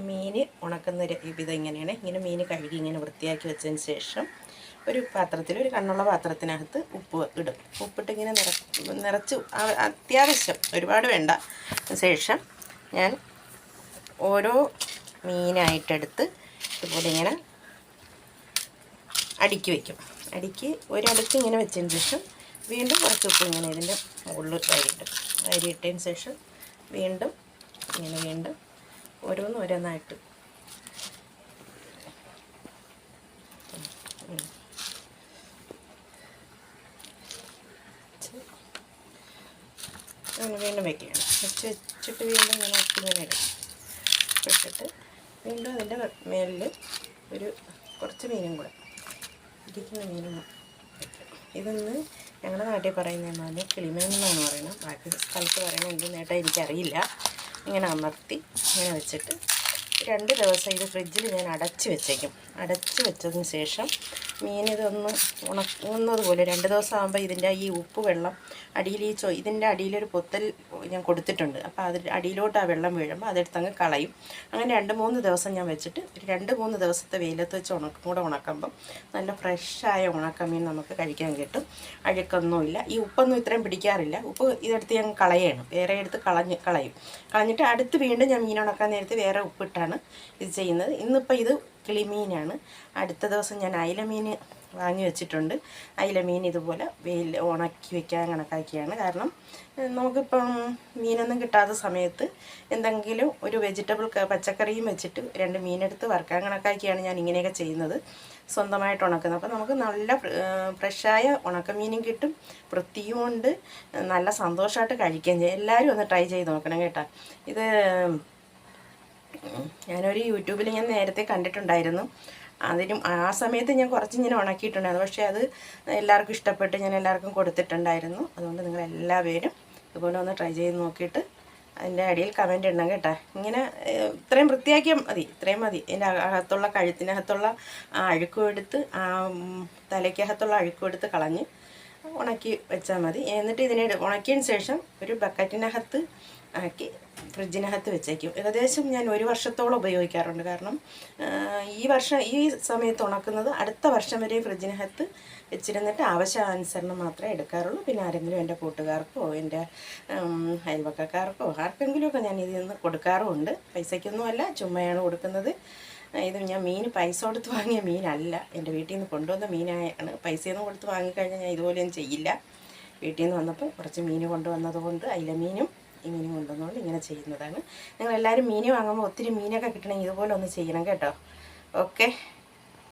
മീൻ ഉണക്കുന്ന വിധം ഇങ്ങനെയാണ്. ഇങ്ങനെ മീൻ കഴുകി ഇങ്ങനെ വൃത്തിയാക്കി വെച്ചതിന് ശേഷം ഒരു പാത്രത്തിൽ, ഒരു കണ്ണുള്ള പാത്രത്തിനകത്ത് ഉപ്പ് ഇടും. ഉപ്പിട്ട് ഇങ്ങനെ നിറച്ച് അത്യാവശ്യം, ഒരുപാട് വേണ്ട, ശേഷം ഞാൻ ഓരോ മീനായിട്ടെടുത്ത് ഇതുപോലെ ഇങ്ങനെ അടുക്കി വയ്ക്കും. ഒരടുക്ക് ഇങ്ങനെ വെച്ചതിന് ശേഷം വീണ്ടും കുറച്ച് ഉപ്പ് ഇങ്ങനെ ഇതിൻ്റെ മുകളിൽ വാരിയിട്ടതിന് ശേഷം വീണ്ടും ഓരോന്നായിട്ട് വീണ്ടും വയ്ക്കുകയാണ്. വെച്ചിട്ട് വീണ്ടും ഇങ്ങനെ ഇട്ടിട്ട് വീണ്ടും അതിൻ്റെ മേലിൽ കുറച്ച് മീനും കൂടെ ഇരിക്കുന്ന മീനും വയ്ക്കും. ഇതൊന്ന് ഞങ്ങളുടെ നാട്ടിൽ പറയുന്നതെന്ന് കിളിമീൻ എന്നാണ് പറയുന്നത്. ബാക്കി സ്ഥലത്ത് പറയുന്നത് എന്ത് നേട്ടം എനിക്കറിയില്ല. ഇങ്ങനെ അമർത്തി ഇങ്ങനെ വെച്ചിട്ട് 2 ദിവസം ഇത് ഫ്രിഡ്ജിൽ ഞാൻ അടച്ച് വെച്ചേക്കും. അടച്ച് വെച്ചതിന് ശേഷം മീനിതൊന്ന് ഉണങ്ങുന്നത് പോലെ 2 ദിവസം ആകുമ്പോൾ ഇതിൻ്റെ ഈ ഉപ്പ് വെള്ളം അടിയിൽ ഇതിൻ്റെ അടിയിലൊരു പൊത്തൽ ഞാൻ കൊടുത്തിട്ടുണ്ട്. അപ്പോൾ അതിൽ അടിയിലോട്ട് ആ വെള്ളം വീഴുമ്പോൾ അതെടുത്തങ്ങ് കളയും. അങ്ങനെ 2-3 ദിവസം ഞാൻ വെച്ചിട്ട് 2-3 ദിവസത്തെ വെയിലത്ത് വെച്ച് ഉണക്കുമ്പം നല്ല ഫ്രഷായ ഉണക്കമീൻ നമുക്ക് കഴിക്കാൻ കിട്ടും. അഴുക്കൊന്നുമില്ല. ഈ ഉപ്പൊന്നും ഇത്രയും പിടിക്കാറില്ല. ഉപ്പ് ഇതെടുത്ത് ഞാൻ കളയണം, വേറെ എടുത്ത് കളഞ്ഞിട്ട് അടുത്ത് വീണ്ടും ഞാൻ മീൻ ഉണക്കാൻ നേരത്ത് വേറെ ഉപ്പിട്ടാണ് ഇത് ചെയ്യുന്നത്. ഇന്നിപ്പോൾ ഇത് കിളിമീനാണ്. അടുത്ത ദിവസം ഞാൻ അയിലമീൻ വാങ്ങി വെച്ചിട്ടുണ്ട്. അയിലമീൻ ഇതുപോലെ ഉണക്കി വെക്കാൻ കണക്കാക്കിയാണ്. കാരണം നമുക്കിപ്പം മീനൊന്നും കിട്ടാത്ത സമയത്ത് എന്തെങ്കിലും ഒരു വെജിറ്റബിൾ പച്ചക്കറിയും വെച്ചിട്ട് 2 മീനെടുത്ത് വറുക്കാൻ കണക്കാക്കിയാണ് ഞാൻ ഇങ്ങനെയൊക്കെ ചെയ്യുന്നത്, സ്വന്തമായിട്ട് ഉണക്കുന്നത്. അപ്പോൾ നമുക്ക് നല്ല ഫ്രഷായ ഉണക്കമീനും കിട്ടും, വൃത്തിയും ഉണ്ട്, നല്ല സന്തോഷമായിട്ട് കഴിക്കുകയും ചെയ്യും. എല്ലാവരും ഒന്ന് ട്രൈ ചെയ്ത് നോക്കണം കേട്ടോ. ഇത് ഞാനൊരു യൂട്യൂബിൽ ഞാൻ നേരത്തെ കണ്ടിട്ടുണ്ടായിരുന്നു. ആ സമയത്ത് ഞാൻ കുറച്ച് ഇങ്ങനെ ഉണക്കിയിട്ടുണ്ടായിരുന്നു. പക്ഷേ അത് എല്ലാവർക്കും ഇഷ്ടപ്പെട്ട് ഞാൻ എല്ലാവർക്കും കൊടുത്തിട്ടുണ്ടായിരുന്നു. അതുകൊണ്ട് നിങ്ങളെല്ലാവരും ഇതുപോലെ ഒന്ന് ട്രൈ ചെയ്ത് നോക്കിയിട്ട് അതിൻ്റെ അടിയിൽ കമൻറ്റ് ഇടണം കേട്ടോ. ഇങ്ങനെ ഇത്രയും വൃത്തിയാക്കിയാൽ മതി, ഇത്രയും മതി. ഇതിൻ്റെ അകത്തുള്ള കഴുത്തിനകത്തുള്ള ആ അഴുക്കും എടുത്ത്, ആ തലയ്ക്കകത്തുള്ള അഴുക്കും എടുത്ത് കളഞ്ഞ് ഉണക്കി വെച്ചാൽ മതി. എന്നിട്ട് ഇതിനെ ഉണക്കിയതിന് ശേഷം ഒരു ബക്കറ്റിനകത്ത് ആക്കി ഫ്രിഡ്ജിനകത്ത് വെച്ചേക്കും. ഏകദേശം ഞാൻ 1 വർഷത്തോളം ഉപയോഗിക്കാറുണ്ട്. കാരണം ഈ സമയത്ത് ഉണക്കുന്നത് അടുത്ത വർഷം വരെ ഫ്രിഡ്ജിനകത്ത് വെച്ചിരുന്നിട്ട് ആവശ്യാനുസരണം മാത്രമേ എടുക്കാറുള്ളൂ. പിന്നെ ആരെങ്കിലും എൻ്റെ കൂട്ടുകാർക്കോ എൻ്റെ അയൽവക്കക്കാർക്കോ ആർക്കെങ്കിലുമൊക്കെ ഞാൻ ഇതിൽ നിന്ന് കൊടുക്കാറുമുണ്ട്. പൈസയ്ക്കൊന്നുമല്ല, ചുമ്മയാണ് കൊടുക്കുന്നത്. ഇത് ഞാൻ പൈസ കൊടുത്ത് വാങ്ങിയ മീനല്ല, എൻ്റെ വീട്ടിൽ നിന്ന് കൊണ്ടുവന്ന മീനായാണ്. പൈസയൊന്നും കൊടുത്ത് വാങ്ങിക്കഴിഞ്ഞാൽ ഞാൻ ഇതുപോലെയൊന്നും ചെയ്യില്ല. വീട്ടിൽ നിന്ന് വന്നപ്പോൾ കുറച്ച് മീൻ കൊണ്ടുവന്നതുകൊണ്ട് അയിലമീനും ഈ മീനും കൊണ്ടുവന്നുകൊണ്ട് ഇങ്ങനെ ചെയ്യുന്നതാണ്. നിങ്ങളെല്ലാവരും മീൻ വാങ്ങുമ്പോൾ ഒത്തിരി മീനൊക്കെ കിട്ടണമെങ്കിൽ ഇതുപോലെ ഒന്ന് ചെയ്യണം കേട്ടോ. ഓക്കെ.